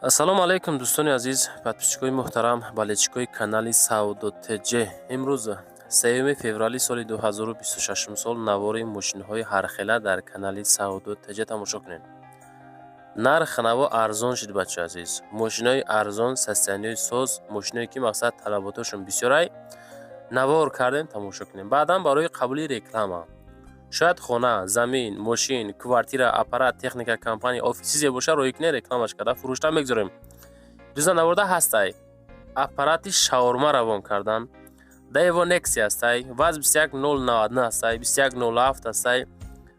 ассалому алайкум дӯстони азиз, подписчикои муҳтарам, балечикои канали Сауду ТЖ. Имрӯз 3 феврали соли 2026 сол навори мошинҳои ҳархела дар канали Сауду ТЖ тамошо кунед. Нарх наво арзон шуд бачаҳо азиз. Мошинҳои арзон, состоянии соз, мошинҳое ки мақсад талаботошон бисёрай навор кардем тамошо кунем. Баъдан барои қабули реклама шояд хона, замин, мошин, квартира, аппарат, техника, компания, офис чизе боша роҳӣ кунем рекламаш карда фурӯшта мегузорем. дӯстон наварда ҳастай аппарати шаурма равон кардан. Daewoo Nexia ҳастай, ваз 21099 ҳастай, 2107 ҳастай,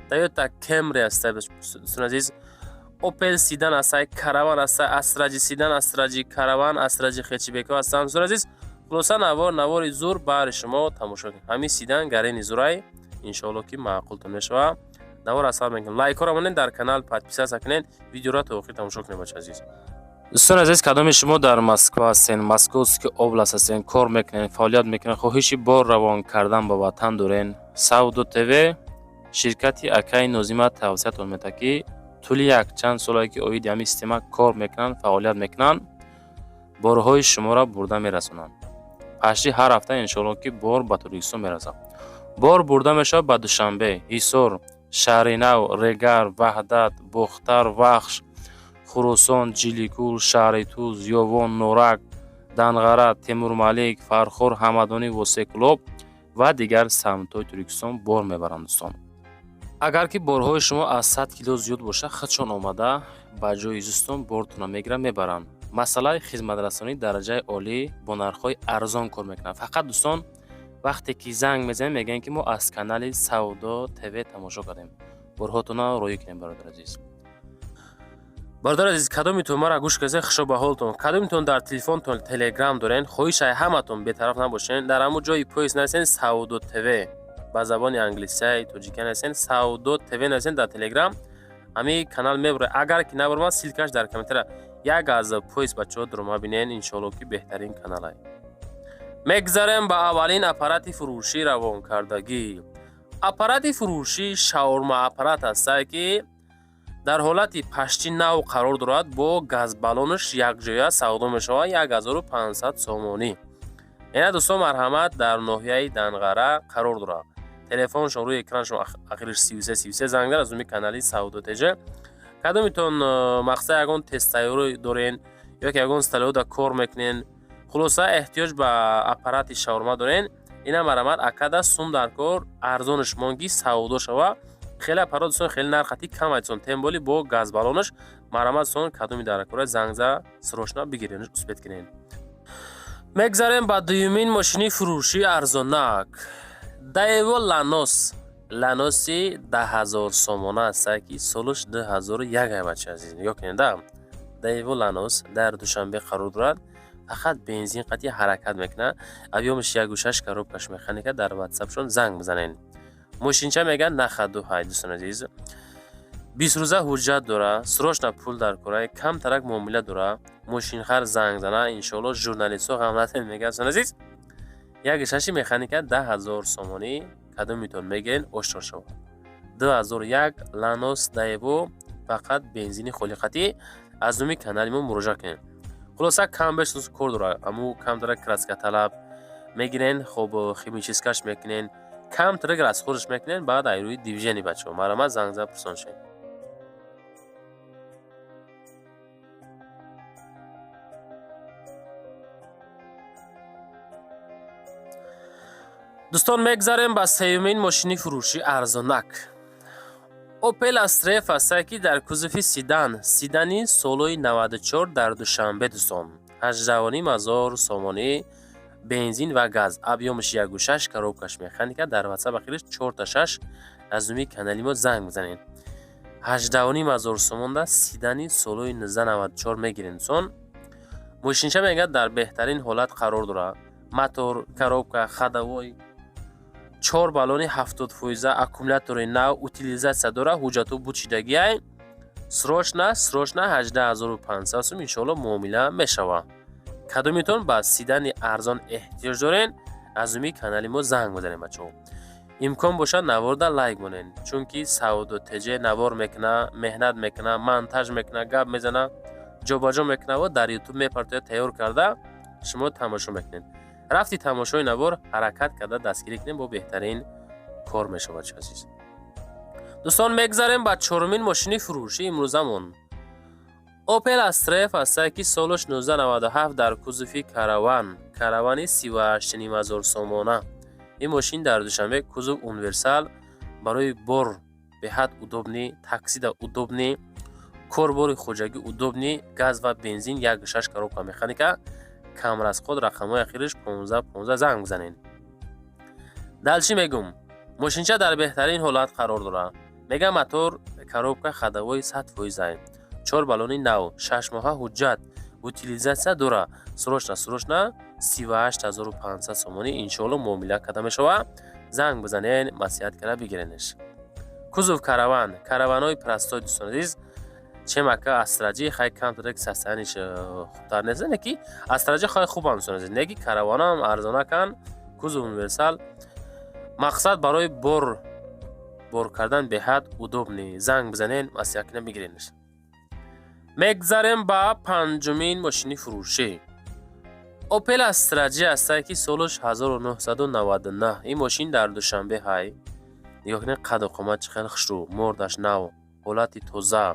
Toyota Camry ҳастай. дӯстон азиз, Opel Sedan ҳастай, Caravan ҳастай, Astra Sedan, Astra Caravan, Astra Hatchback ҳастанд. дӯстон азиз, хулоса навори зур баҳри шумо тамошо кунед. Ҳамин Sedan гарени зурай иншоалло ки маъқултон мешава. навор асар мекунем. Лайкҳоро монед, дар канал подписация кунед, видеоро то охир тамошо кунед бача азиз. дӯстон азиз, кадоми шумо дар Москва ҳастен, Московский област ҳастен, кор мекунед, фаъолият мекунед, хоҳиши бор равон кардан ба ватан дорен, Сауду ТВ ширкати Акаи Нозима тавсиятон метавад ки тӯли як чанд солае ки оиди ҳамин система кор мекунанд, фаъолият мекунанд, борҳои шуморо бурда мерасонанд. пашти ҳар ҳафта иншоалло ки бор ба Тоҷикистон мерасад. бор бурда мешавад ба Душанбе, Ҳисор, Шаҳринав, Регар, Ваҳдат, Бухтар, Вахш, Хурусон, Ҷиликул, Шаҳри Туз, Ёвон, Норак, Данғара, Темурмалик, Фархор, Ҳамадонӣ, Восекулоб ва дигар самтҳои Тоҷикистон бор мебаранд. дӯстон, агар ки борҳои шумо аз 100 кило зиёд боша, худшон омада ба ҷои зистон бортона мегиранд, мебаранд. масъалаи хизматрасонӣ дараҷаи олӣ бо нархҳои арзон кор мекунанд. фақат дӯстон, вақте ки занг мезанем мегӯем ки мо аз канали Сауду ТВ тамошо кардем. борҳотона роҳӣ кунем бародар азиз. бародар азиз, кадомитон мара гӯш кардед, хушо ба ҳолтон. Кадомитон дар телефонтон телеграм дорен, хоҳишай ҳаматон бетараф набошен. дар ҳамун ҷои поист нависен Сауду ТВ ба забони англисай, тоҷикӣ нависен Сауду ТВ нависен дар телеграм. ҳамин канал мебуре. агар ки набурмад, силкаш дар комментария. як аз поист бачаҳо дурома бинен, иншоалло ки беҳтарин канал ай. мегзарем ба аввалин аппарати фурӯшӣ равонкардагӣ. аппарати фурӯшӣ шаурма аппарат ҳастае ки дар ҳолати пашти нав қарор дорад. бо газбаллонаш якҷоя савдо мешавад 1500 сомонӣ. яна дӯстон, марҳамат дар ноҳияи Данғара қарор дорад. телефоншон рӯи экраншон ахириш 3333 зангдар аз уми канали Сауду ТЖ. кадомитон мақсад ягон тестайёро дорен ё ки ягон сталиода кор мекунен, хулоса эҳтиёҷ ба аппарати шаурма дорен, ина марҳамат акада сум дар кор арзонаш монги савдо шава. хеле аппарат дӯстон, хеле нархати кам айдсон, темболи бо газбаллонаш марҳамат дӯстон, кадоми даракора зангза срочно бигирен успет кунен. мегзарем ба дуюмин мошини фурӯшӣ арзонак. Daewoo Lanos. Lanos-и 10000 сомона ҳастае ки солаш 2001 ай бача азиз. нигоҳ кунед да. Daewoo Lanos дар Душанбе қарор дорад. фақат бензин қатъи ҳаракат мекунад. объёмаш 1.6 коробкаш механика. дар WhatsApp-шон занг бизанен. мошинча мегӯяд нахадуҳай дӯстон азиз. 20 рӯза ҳуҷҷат дора, срочно пул дар кора, камтарак муомила дора. мошинхар занг зана, иншоалло журналистҳо ғам надорен мегӯяд дӯстон азиз. 1.6 механика 10000 сомонӣ. кадомитон мегӯен ошкор шавад. 2001 Lanos Daewoo, фақат бензини холиқатӣ. аз уми канали мо муроҷиат кунед. хулоса камбеш кор дора, аму камтарак краска талаб мегирен, хоб химическаш мекунен, камтарак расходаш мекунен, баъд айрӯи дивизиони бачаҳо марҳамат зангза пурсон шед. дӯстон, мегзарем ба сеюмин мошини фурӯшӣ арзонак. Opel Astra ҳастае ки дар кузуфи Sidani солои 94 дар Душанбе дӯстон. 18500 сомонӣ, бензин ва газ, объёмаш 1.6 коробкаш механика. дар WhatsApp ахириш 4-6 аз уми канали мо занг бизанен. 18500 сомонда Sidani солои 1994 мегирен дӯстон. мошинча мегӯяд дар беҳтарин ҳолат қарор дорад. мотор, коробка, ходовой, 4 баллони 70%, аккумулятори нав, утилизатсия дора, ҳуҷҷату бучидагиай. срочно 18500 сум иншоалло муомила мешава. кадомитон ба Sidani арзон эҳтиёҷ дорен, аз уми канали мо занг бизанем бачаҳо. имкон бошад наворда лайк монен, чунки Сауду ТЖ навор мекуна, меҳнат мекуна, монтаж мекуна, гап мезана. ҷобаҷо мекунад ва дар ютуб мепартояд тайёр карда шумо тамошо мекунед. рафти тамошои навор ҳаракат карда дастгирӣ кунем бо беҳтарин кор мешавад. азиз дӯстон, мегзарем ба чорумин мошини фурӯшии имрӯзамон. Opel Astra ҳастад ки соли 1997 дар кузуфи каравани 38,500 сомона. ин мошин дар Душанбе кузув универсал барои бор беҳад удобни, таксида удобни, корбори хуҷагӣ удобни, газ ва бензин 1.6 коробка механика, камрасход, рақамҳои ахираш 15 занг бизанед. далчи мегум мошинча дар беҳтарин ҳолат қарор дорад. мега мотор, коробка ходовой 100%, 4 баллони нав, 6 моҳа ҳуҷҷат, утилизатсия дора. срочна 38500 сомонӣ иншоалло муомила карда мешавад. занг бизанед, маслиҳат карда бигиренеш. кузов караванҳои простой дӯстон азиз, чемака астраҷи хай камтарак састаниш хубтар нест, не ки астраҷи хай хубам дӯстон азиз, не ки караванам арзона кан, кузов универсал, мақсад барои бор кардан беҳад удобни. занг бизанед, маслиҳат карда бигиренеш. мегзарем ба панҷумин мошини фурӯшӣ. Opel Astra G ҳастад ки солиш 1999. ин мошин дар Душанбе ҳай. нигоҳ кунед қадду қомат чӣ хел хушрӯ, мордаш нав, ҳолати тоза.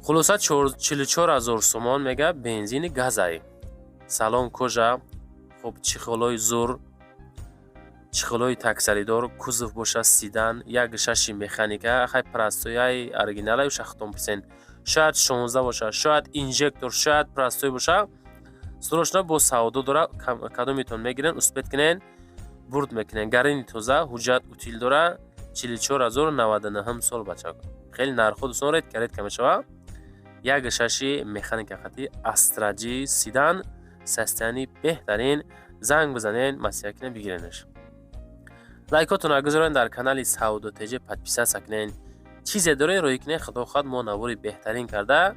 хулоса 44000 сомон мега бензини газай. салон кожа, хуб чихолои зур, чихолои таксаридор, кузов боша сидан, 1.6 механика, хай простояи оригиналай 70%, шояд 16 боша, шояд инжектор, шояд простой боша. срочна бо савдо дора, кадомитон мегирен, успет кунен, бурд мекунен. гарини тоза, ҳуҷҷат утил дора, 44099 сол бачак. хеле нархо дӯстон редка мешавад. 1.6 механика хати Astra G сидан, состоянии беҳтарин. занг бизанед, маслиҳат кунед, бигиренеш. лайкотон гузорен, дар канали Saudo.tg подписаться кунен. чизе дорен роҳӣ кунед, худохоҳад мо навори беҳтарин карда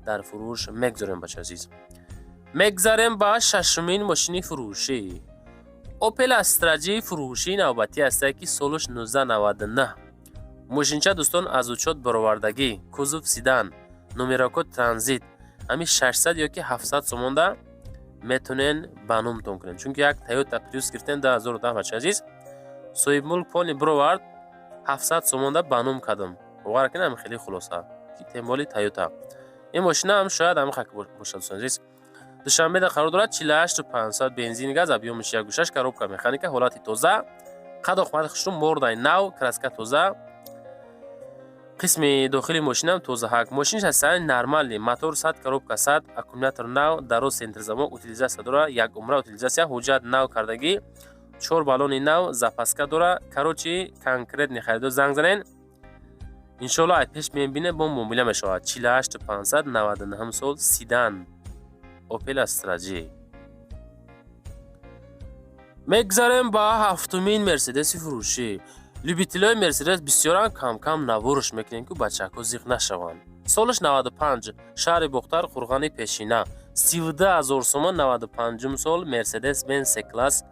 дар фурӯш мегзорем бача азиз. мегзарем ба шашумин мошини фурӯшӣ. Opel Astra G фурӯшии навбатӣ ҳастад ки соли 1999. мошинча дӯстон аз учёт баровардагӣ, кузов сидан, номерокот транзит, ҳами 600 ёки 700 сомонда метонен ба номтон кунед, чунки як Toyota Prius гирифтен 2010 бача азиз. соҳибмулк пони бировард 700 сомонда ба ном кардам. бовар кунед, ҳами хеле хулоса ки темболи Toyota. ин мошина ҳам шояд ҳами хак бошад дӯстон азиз. Душанбеда қарор дорад, 48500 бензин газ, объёмиш 1.6 коробка механика, ҳолати тоза, қадду қомати хушрӯ, мордаи нав, краска тоза, қисми дохили мошинам тозаҳак. мошиниш ҳастанд нормали, мотор 100, коробка 100, аккумулятор нав, дароз сентризамон, утилизатсия дора, як умра утилизатсия, ҳуҷҷат нав кардагӣ, 4 баллони нав, запаска дора. короче конкретни харидор занг занен, иншоалло ай пеш мебинем, бо муомила мешавад. 48599 сол сидан Opel Astra G. мегзарем ба ҳафтумин мерседеси фурӯшӣ. любителои мерседес бисёран кам наворш мекунем ки бачаҳко зиқ нашаванд. солиш 95, шаҳри Бохтар, Қурғани Пешина, 17000 сомон. 95 сол Mercedes Benz C-класс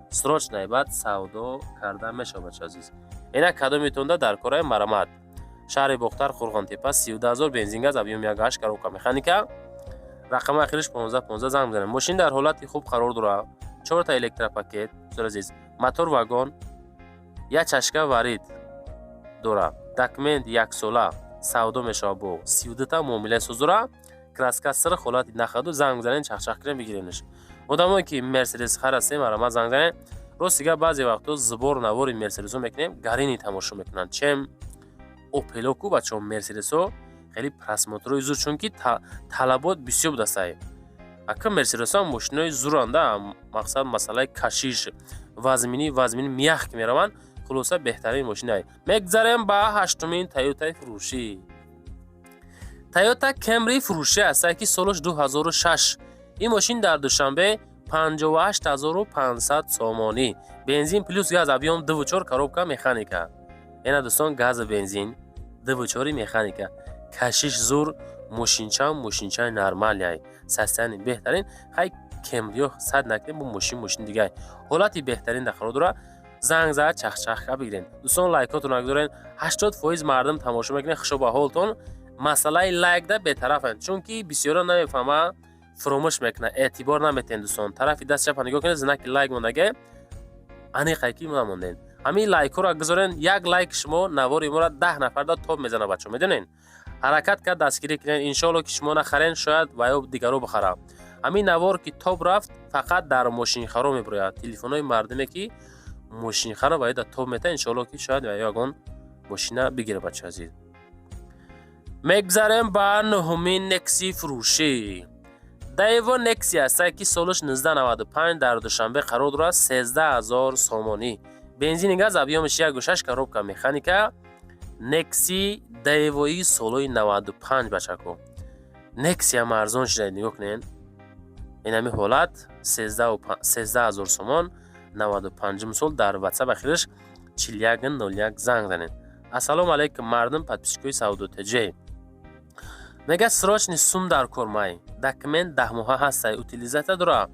срочна баъд савдо карда мешавад азиз. ина кадомитонда дар кораи марамат. шаҳри Бохтар, Қурғонтепа, 17000 бензин газ, объём 1.8 коробка механика, рақами ахираш 15 занг бизанем. мошин дар ҳолати хуб қарор дорад. 4 та электропакет азиз, мотор вагон, я чашка варид дора, документ 1 сола, савдо мешавад бо 32 та муомилаи соз дора. краска сир, ҳолати нахаду, занг бизанен, чахчах кунен, бигиренеш. одамое ки мерседес харастем, марамат занг занен. ростига баъзе вақтҳо зубор навори мерседесо мекунем, гарини тамошо мекунанд. чем опелоку бачаҳо мерседесо хеле просмотрои зур, чунки талабот бисёр будастай. ака мерседесо мошинои зуранда, мақсад масъалаи кашиш, вазмини миях ки мераванд, хулоса беҳтарин мошинай. мегзарем ба ҳаштумин Toyota фурӯшӣ. Toyota Camry фурӯшӣ ҳастад ки соли 2006. ин мошин дар Душанбе 58500 сомонӣ. бензин плюс газ, объём 2.4 коробка механика. ина дӯстон газ бензин 2.4 механика. кашиш зур, мошинчаи нормалияй. состояние беҳтарин. хай Camry 100 накунем, бо мошин дигай. ҳолати беҳтарин да қарор дора. занг зад, чахчах ка бигирен. дӯстон лайкотон гузорен. 80% мардум тамошо мекунен, хушо ба ҳолтон. масъалаи лайкда бетарафанд, чунки бисёрон намефаҳма, фуромӯш мекунад, эътибор наметиҳанд. Дӯстон тарафи даст чапа нигоҳ кунед, знаки лайк мондаге аниқай ки намондед. ҳамин лайкҳоро гузорен. Як лайк шумо навори моро 10 нафарда топ мезанад бачаҳо, медонед. ҳаракат кард дастгирӣ кунед. Иншоалло ки шумо нахарен, шояд ва ё дигаро бихарад. ҳамин навор ки топ рафт, фақат дар мошинхаро мебурояд. телефонҳои мардуме ки мошинхаро ва ё да топ метавад, иншоалло ки шояд ва ё ягон мошина бигирад бачаҳо азиз. мегзарем ба нуҳумин Nexi фурӯшӣ. Daewoo Nexi ҳастае ки солаш 1995 дар Душанбе қарор дорад. 13000 сомонӣ. Бензини газ объёмаш 1.6 коробка механика. Nexi Daewoo солҳои 95 бачако. Nexi ҳам арзон шуда, нигоҳ кунед. ин ҳамин ҳолат 13000 сомон 95 сол. дар WhatsApp ахираш 4101 занг занед. ассалому алайкум мардум подписчикои Saudo.tj. мега срочни сум дар кор май. Документ 10 моҳа ҳастай. Утилизатсия дора.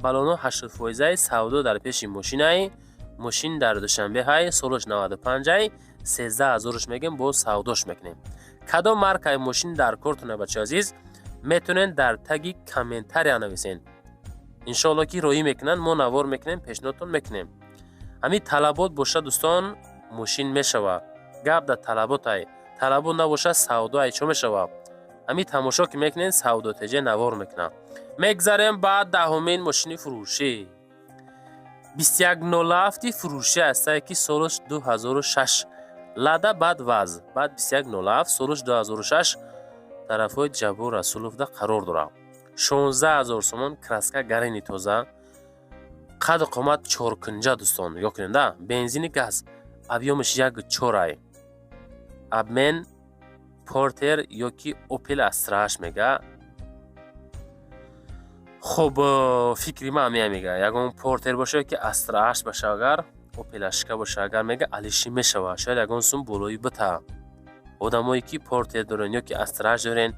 балоно 80% савдо дар пеши мошинай. мошин дар Душанбе ҳай. солаш 95 13000 мегем бо савдош мекунем. кадом маркаи мошин дар кортуна бачаҳо азиз метонен дар таги комментария нависен. иншоалло ки роҳӣ мекунанд, мо навор мекунем, пешниҳодтон мекунем. ҳамин талабот боша дӯстон, мошин мешава. гап дар талаботай. талабот набоша, савдоай чо мешава. ҳамин тамошо ки мекунен, Saudo.tj навор мекунад. мегзарем ба 10-умин мошини фурӯшӣ. 2107 фурӯшӣ ҳастае ки солаш 2006. лада бад ваз. бад 2107 солаш 2006 тарафҳои Ҷабор Расуловда қарор дорад. 16000 сомон. краска гарини тоза. қаду қомат 4 кунҷа дӯстон. нигоҳ кунед да. бензини газ. объёмаш 1.4. обмен Портер ёки Opel Astra мега. хуб фикри ман мега. ягон Портер боша ёки Astra баша, агар Opel Ashka боша, агар мега алиши мешава. шояд ягон сум болои бита. одамое ки Портер дорен ёки Astra дорен,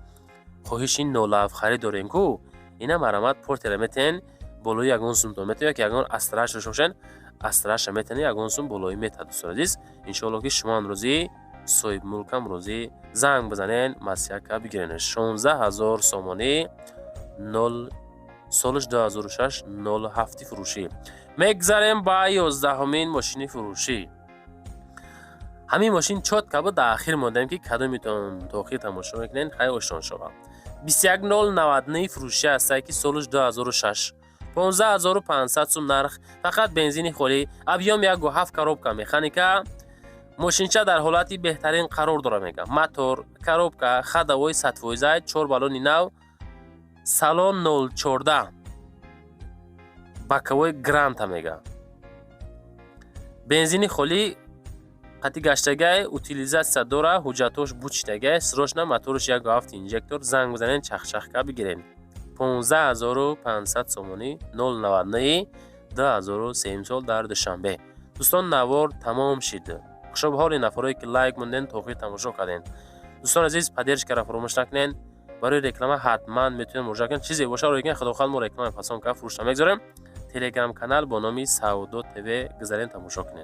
хоҳиши нолав харид дорен ку, ина марамат Портер метен болои ягон сум то метавад, ки ягон Astra дошта бошен, Astra метен ягон сум болои метавад. дӯстон азиз, иншоалло ки шумо амрӯзи соҳиб мулкам рӯзи занг бизанен, масъяка бигирен. 16000 сомонӣ 0 солаш 2006 07 фурӯшӣ. мегзарем ба 11-умин мошини фурӯшӣ. ҳамин мошин чотка буд, дар ахир мондем ки кадометон то охир тамошо мекунен, хай ошон шавад. 21099 фурӯшӣ ҳастае ки солаш 2006. 15500 сум нарх. фақат бензини холӣ. объём 1.7 коробка механика. мошинча дар ҳолати беҳтарин қарор дора мега. мотор, коробка, ходовой 100%, 4 балони нав, салон 014, баковой гранта мега. бензини холӣ, қатъи гаштагай, утилизатсия дора, ҳуҷҷатош бучитагай, срочна моторш 1.7 инжектор. занг бизанен, чахчахка бигирен. 15500 сомонӣ 099 2003 сол дар Душанбе. дӯстон навор тамом шид. хушобҳоли нафарое ки лайк монден то охир тамошо карден. дӯстон азиз, поддержкаро фаромӯш накунед. барои реклама ҳатман метавонед муроҷиат кунед. чизе боша роҳӣ кунед. худохоҳ мо реклама пасанд кард фурӯшта мегзорем. телеграм канал бо номи Saudo.tv гузарен тамошо кунед.